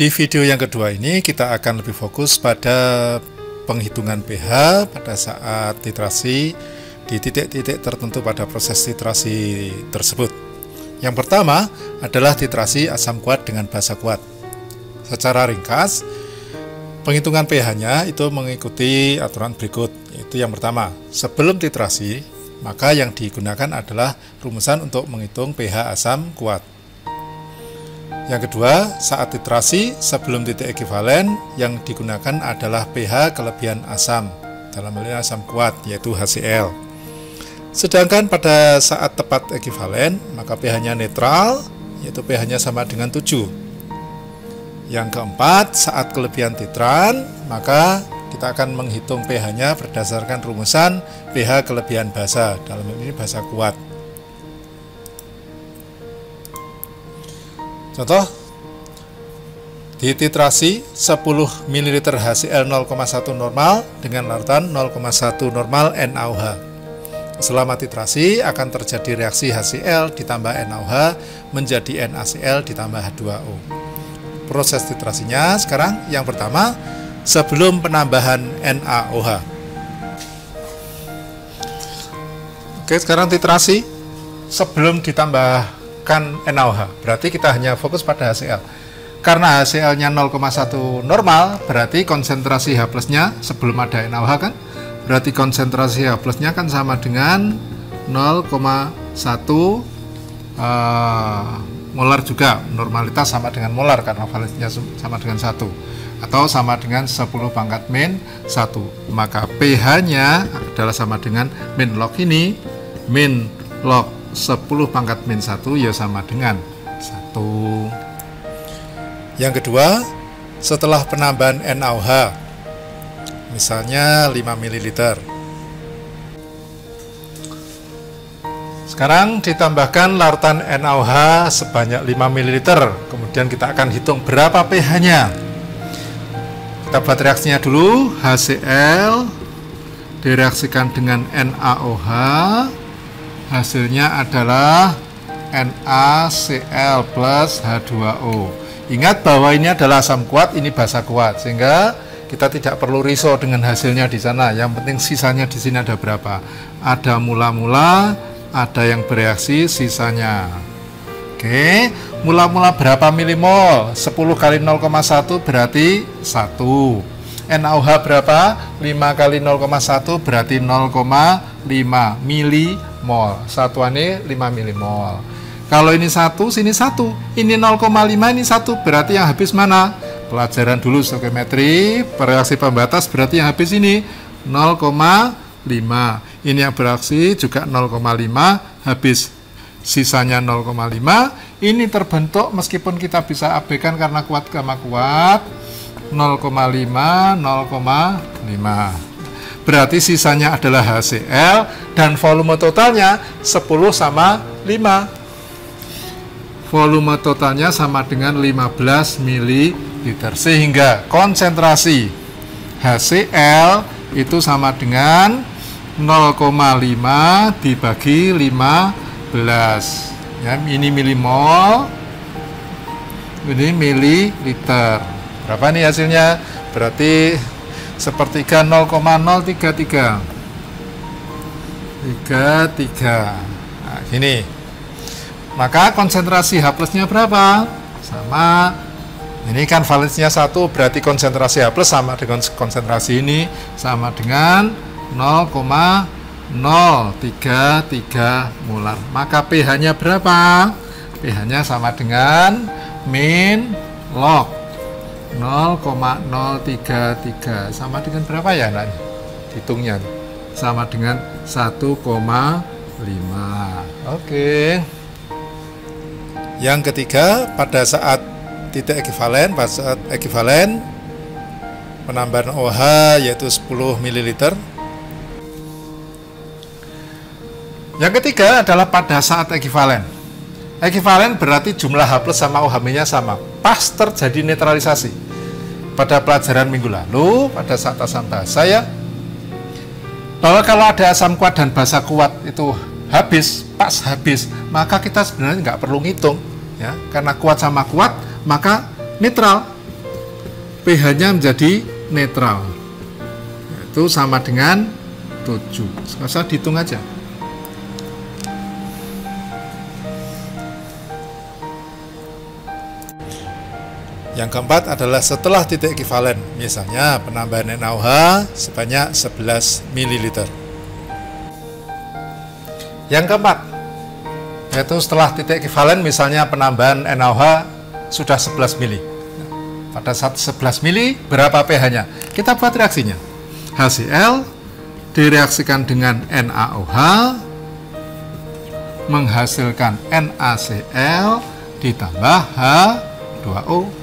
Di video yang kedua ini kita akan lebih fokus pada penghitungan pH pada saat titrasi di titik-titik tertentu pada proses titrasi tersebut. Yang pertama adalah titrasi asam kuat dengan basa kuat. Secara ringkas, penghitungan pH-nya itu mengikuti aturan berikut. Itu yang pertama, sebelum titrasi, maka yang digunakan adalah rumusan untuk menghitung pH asam kuat. Yang kedua, saat titrasi sebelum titik ekivalen yang digunakan adalah pH kelebihan asam, dalam hal ini asam kuat, yaitu HCl. Sedangkan pada saat tepat ekivalen, maka pH-nya netral, yaitu pH-nya sama dengan 7. Yang keempat, saat kelebihan titran, maka kita akan menghitung pH-nya berdasarkan rumusan pH kelebihan basa, dalam hal ini basa kuat. Contoh, di titrasi 10 ml HCl 0,1 normal dengan larutan 0,1 normal NaOH. Selama titrasi akan terjadi reaksi HCl ditambah NaOH menjadi NaCl ditambah H2O. Proses titrasinya sekarang yang pertama sebelum penambahan NaOH. Oke, sekarang titrasi sebelum ditambah NaOH, berarti kita hanya fokus pada HCl. Karena HCl-nya 0,1 normal, berarti konsentrasi H plusnya sebelum ada NaOH kan, berarti konsentrasi H plusnya kan sama dengan 0,1 molar juga. Normalitas sama dengan molar karena valensinya sama dengan 1, atau sama dengan 10 pangkat min 1. Maka pH-nya adalah sama dengan min log ini, min log 10 pangkat min 1 ya sama dengan 1. Yang kedua, setelah penambahan NaOH, misalnya 5 ml. Sekarang ditambahkan larutan NaOH sebanyak 5 ml. Kemudian kita akan hitung berapa pH-nya. Kita buat reaksinya dulu. HCl direaksikan dengan NaOH. Hasilnya adalah NaCl plus H2O. Ingat bahwa ini adalah asam kuat, ini basa kuat, sehingga kita tidak perlu risau dengan hasilnya di sana. Yang penting sisanya di sini ada berapa. Ada mula-mula, ada yang bereaksi, sisanya. Oke, mula-mula berapa milimol? 10 kali 0,1 berarti 1. NaOH berapa? 5 kali 0,1 berarti 0,5 milimol. Satuannya 5 milimol. Kalau ini 1, sini 1. Ini 0,5, ini 1. Berarti yang habis mana? Pelajaran dulu stoichiometri, reaksi pembatas berarti yang habis ini 0,5. Ini yang bereaksi juga 0,5, habis sisanya 0,5. Ini terbentuk meskipun kita bisa abaikan karena kuat sama kuat. 0,5, 0,5. Berarti sisanya adalah HCl dan volume totalnya 10 sama 5. Volume totalnya sama dengan 15 ml. Sehingga konsentrasi HCl itu sama dengan 0,5 dibagi 15. Ya, ini milimol, ini mililiter. Berapa nih hasilnya? Berarti sepertiga 0,033. 33. Nah, gini. Maka konsentrasi H plusnya berapa? Sama. Ini kan valensinya 1, berarti konsentrasi H plus sama dengan konsentrasi ini sama dengan 0,033 molar. Maka pH-nya berapa? pH-nya sama dengan min log 0,033. Sama dengan berapa ya, Nan? Hitungnya. Sama dengan 1,5. Oke. Yang ketiga, pada saat titik ekivalen, pada saat ekivalen penambahan OH yaitu 10 ml. Yang ketiga adalah pada saat ekivalen. Ekivalen berarti jumlah H plus sama OH-nya sama. Pas terjadi netralisasi. Pada pelajaran minggu lalu, pada saat asam basa ya, bahwa kalau ada asam kuat dan basa kuat itu habis, pas habis, maka kita sebenarnya nggak perlu ngitung. Ya, karena kuat sama kuat, maka netral. pH-nya menjadi netral, yaitu sama dengan 7. Nggak usah dihitung aja. Yang keempat adalah setelah titik ekivalen, misalnya penambahan NaOH sebanyak 11 ml. Yang keempat, yaitu setelah titik ekivalen, misalnya penambahan NaOH sudah 11 mili. Pada saat 11 mili, berapa pH-nya? Kita buat reaksinya. HCl direaksikan dengan NaOH, menghasilkan NaCl ditambah H2O.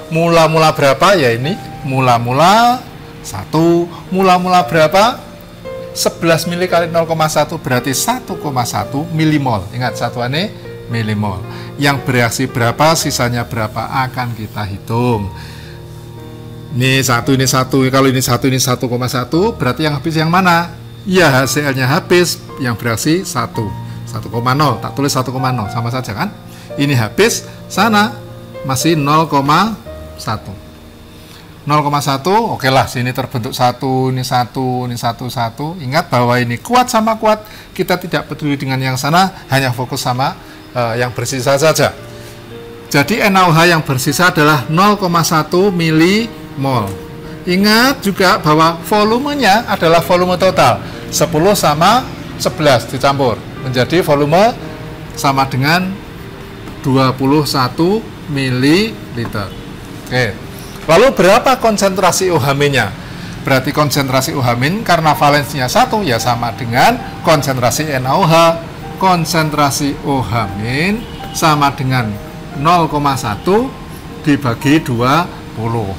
Mula-mula berapa? Ya ini, mula-mula 1. Mula-mula berapa? 11 mili kali 0,1 berarti 1,1 milimol. Ingat satuannya milimol. Yang bereaksi berapa, sisanya berapa akan kita hitung. Ini 1, ini 1. Kalau ini 1, ini 1,1 berarti yang habis yang mana? Ya, HCl-nya habis, yang bereaksi 1,0. Tak tulis 1,0 sama saja kan? Ini habis, sana masih 0,1. 0,1, oke lah, sini terbentuk 1, ini 1, ini 1, 1. Ingat bahwa ini kuat sama kuat, kita tidak peduli dengan yang sana, hanya fokus sama yang bersisa saja. Jadi NaOH yang bersisa adalah 0,1 milimol. Ingat juga bahwa volumenya adalah volume total, 10 sama 11 dicampur, menjadi volume sama dengan 21 ml. Oke. Lalu berapa konsentrasi OH-nya? Berarti konsentrasi OH- karena valensinya 1 ya sama dengan konsentrasi NaOH. Konsentrasi OH- sama dengan 0,1 dibagi 20.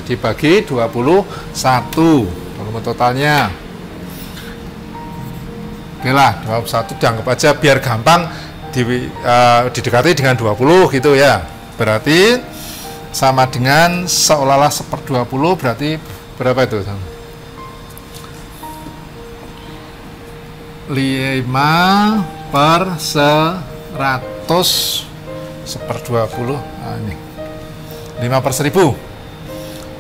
Dibagi 21. Volume totalnya. Oke lah, 21 dianggap aja biar gampang didekati dengan 20 gitu ya. Berarti sama dengan seolah-olah 1/20, berarti berapa itu? 5/100 1/20. Nah, ini 5/1000.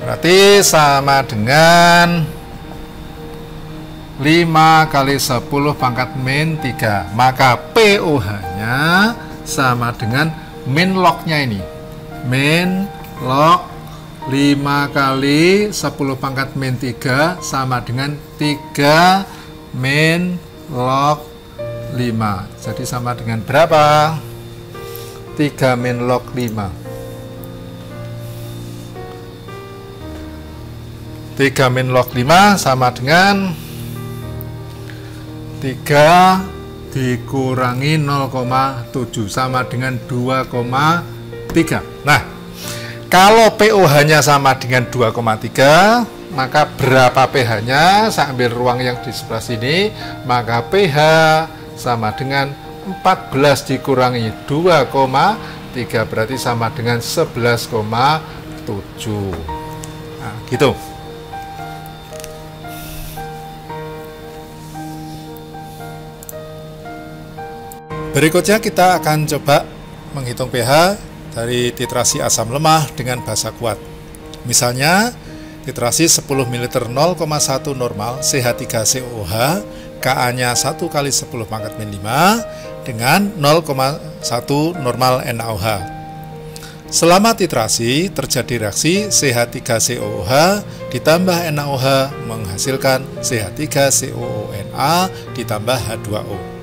Berarti sama dengan 5 kali 10 pangkat min 3. Maka pOH-nya sama dengan min log-nya ini. Min log 5 kali 10 pangkat min 3 sama dengan 3 min log 5. Jadi sama dengan berapa? 3 min log 5. 3 min log 5 sama dengan 3 dikurangi 0,7 sama dengan 2,3. Nah, kalau pOH-nya sama dengan 2,3, maka berapa pH-nya? Saya ambil ruang yang di sebelah sini, maka pH sama dengan 14 dikurangi 2,3, berarti sama dengan 11,7. Nah, gitu. Berikutnya kita akan coba menghitung pH dari titrasi asam lemah dengan basa kuat. Misalnya, titrasi 10 ml 0,1 normal CH3COOH, Ka-nya 1 kali 10 pangkat min 5 dengan 0,1 normal NaOH. Selama titrasi, terjadi reaksi CH3COOH ditambah NaOH menghasilkan CH3COONa ditambah H2O.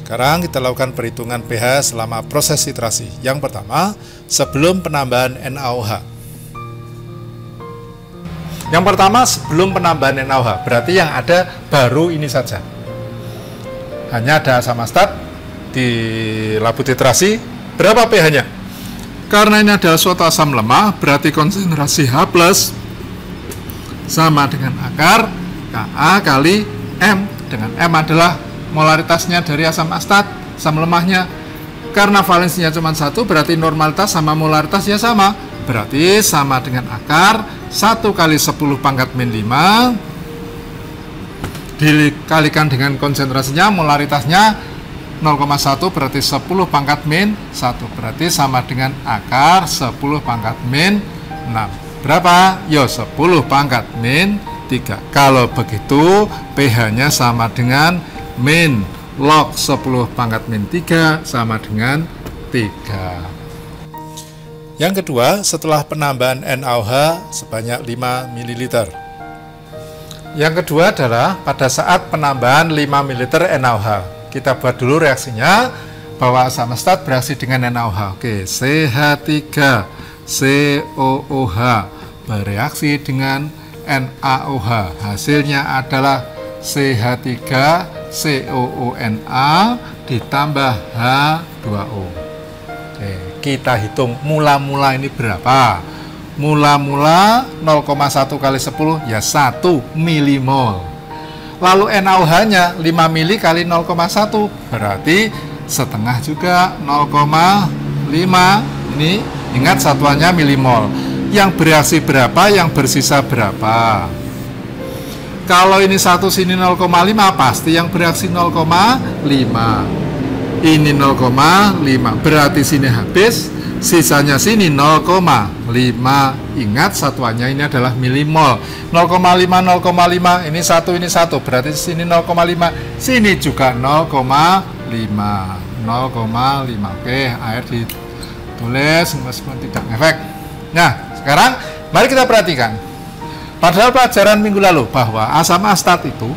Sekarang kita lakukan perhitungan pH selama proses titrasi. Yang pertama, sebelum penambahan NaOH. Yang pertama, sebelum penambahan NaOH, berarti yang ada baru ini saja. Hanya ada asam astat di labu titrasi. Berapa pH-nya? Karena ini adalah suatu asam lemah, berarti konsentrasi H+ sama dengan akar Ka kali M, dengan M adalah molaritasnya dari asam astat, asam lemahnya. Karena valensinya cuma 1, berarti normalitas sama molaritas ya sama. Berarti sama dengan akar 1 kali 10 pangkat min 5 dikalikan dengan konsentrasinya, molaritasnya 0,1 berarti 10 pangkat min 1, berarti sama dengan akar 10 pangkat min 6. Berapa? Yo, 10 pangkat min 3. Kalau begitu pH-nya sama dengan min log 10 pangkat min 3 sama dengan 3. Yang kedua, setelah penambahan NaOH sebanyak 5 ml. Yang kedua adalah pada saat penambahan 5 ml NaOH. Kita buat dulu reaksinya, bahwa asam asetat bereaksi dengan NaOH. Oke, CH3COOH bereaksi dengan NaOH. Hasilnya adalah CH3COONa ditambah H2O. Oke, kita hitung mula-mula ini berapa. Mula-mula 0,1 kali 10 ya 1 milimol. Lalu NaOH-nya 5 mili kali 0,1 berarti setengah juga 0,5. Ini ingat satuannya milimol. Yang bereaksi berapa, yang bersisa berapa. Kalau ini 1 sini 0,5 pasti yang bereaksi 0,5. Ini 0,5 berarti sini habis, sisanya sini 0,5. Ingat satuannya ini adalah milimol. 0,5 0,5 ini 1 berarti sini 0,5, sini juga 0,5. 0,5. Oke, air ditulis meskipun tidak efek. Nah, sekarang mari kita perhatikan. Padahal pelajaran minggu lalu bahwa asam asetat itu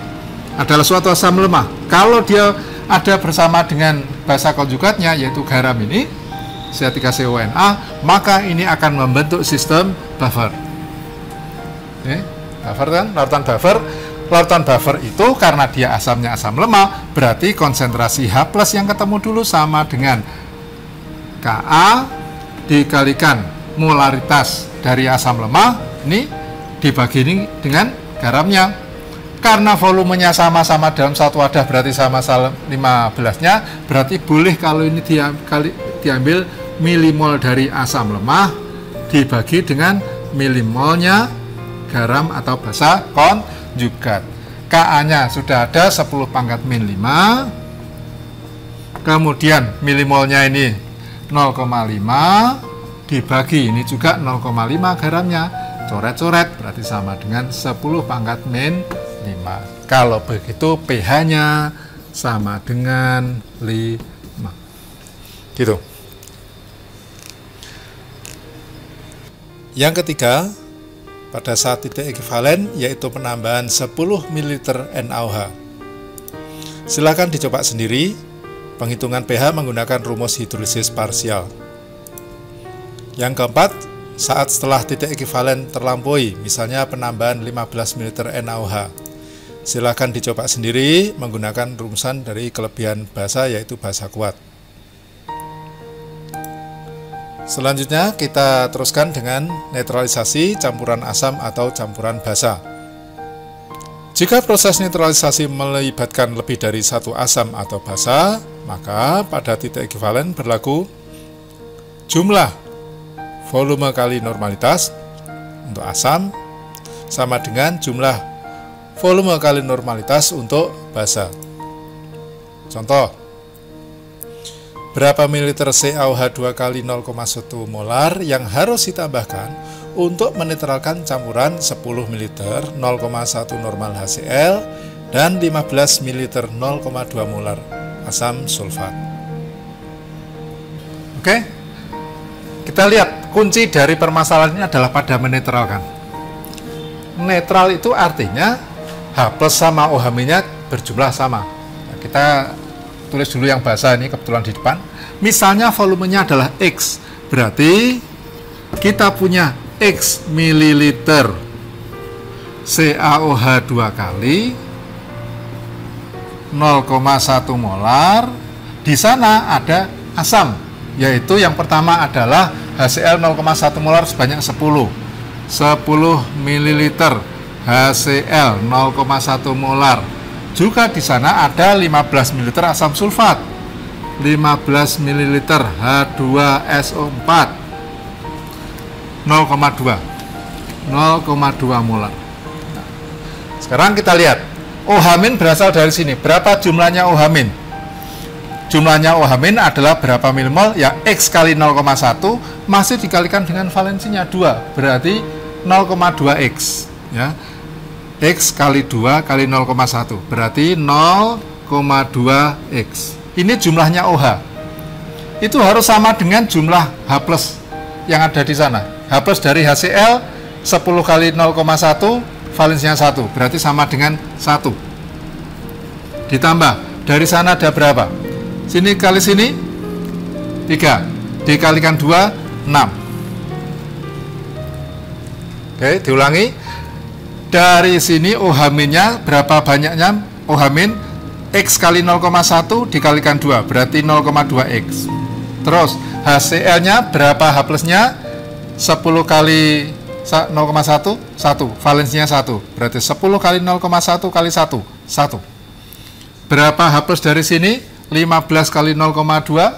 adalah suatu asam lemah. Kalau dia ada bersama dengan basa konjugatnya yaitu garam ini, CH3CONa, maka ini akan membentuk sistem buffer. Buffer kan, larutan buffer. Larutan buffer itu karena dia asamnya asam lemah, berarti konsentrasi H+ yang ketemu dulu sama dengan Ka dikalikan molaritas dari asam lemah, ini dibagi ini dengan garamnya. Karena volumenya sama-sama dalam satu wadah berarti sama-sama 15-nya, berarti boleh kalau ini diambil milimol dari asam lemah dibagi dengan milimolnya garam atau basa konjugat. Ka-nya sudah ada 10 pangkat min 5. Kemudian milimolnya ini 0,5 dibagi ini juga 0,5 garamnya. Coret-coret berarti sama dengan 10 pangkat min 5. Kalau begitu pH-nya sama dengan 5. Gitu. Yang ketiga, pada saat titik ekivalen yaitu penambahan 10 ml NaOH. Silakan dicoba sendiri. Penghitungan pH menggunakan rumus hidrolisis parsial. Yang keempat, saat setelah titik ekivalen terlampaui, misalnya penambahan 15 ml NaOH. Silakan dicoba sendiri menggunakan rumusan dari kelebihan basa yaitu basa kuat. Selanjutnya kita teruskan dengan netralisasi campuran asam atau campuran basa. Jika proses netralisasi melibatkan lebih dari satu asam atau basa, maka pada titik ekivalen berlaku jumlah volume kali normalitas untuk asam sama dengan jumlah volume kali normalitas untuk basa. Contoh, berapa mililiter CaOH2 kali 0,1 molar yang harus ditambahkan untuk menetralkan campuran 10 ml 0,1 normal HCl dan 15 ml 0,2 molar asam sulfat. Oke, kita lihat kunci dari permasalahan ini adalah pada menetralkan. Netral itu artinya H+ sama OH-nya berjumlah sama. Nah, kita tulis dulu yang basa ini kebetulan di depan. Misalnya volumenya adalah X, berarti kita punya X mililiter CaOH 2 kali 0,1 molar. Di sana ada asam, yaitu yang pertama adalah HCl 0,1 molar sebanyak 10 mililiter HCl 0,1 molar. Juga di sana ada 15 ml asam sulfat, 15 ml H2SO4 0,2 molar. Nah, sekarang kita lihat OH- berasal dari sini. Berapa jumlahnya OH-? jumlahnya OH- adalah berapa milimol? Ya X kali 0,1 masih dikalikan dengan valensinya 2, berarti 0,2X ya. X kali 2 kali 0,1 berarti 0,2X. Ini jumlahnya OH. Itu harus sama dengan jumlah H+ yang ada di sana. H+ dari HCl 10 kali 0,1 valensinya 1, berarti sama dengan 1. Ditambah dari sana ada berapa? Sini kali sini 3, dikalikan 2 6. Oke, diulangi. Dari sini OH-nya berapa banyaknya? OH- X kali 0,1 dikalikan 2 berarti 0,2X. Terus HCl-nya berapa H+-nya? 10 kali 0,1 1, valensinya 1, berarti 10 kali 0,1 kali 1 1. Berapa H+ dari sini? 15 kali 0,2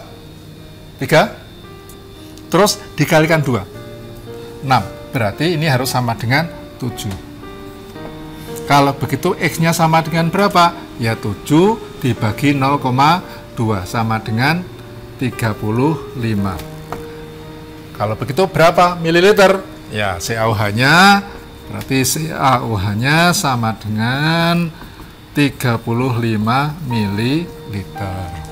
3. Terus dikalikan 2 6, berarti ini harus sama dengan 7. Kalau begitu X-nya sama dengan berapa? Ya 7 dibagi 0,2 sama dengan 35. Kalau begitu berapa mililiter? Ya CaOH-nya, berarti CaOH-nya sama dengan 35 mililiter.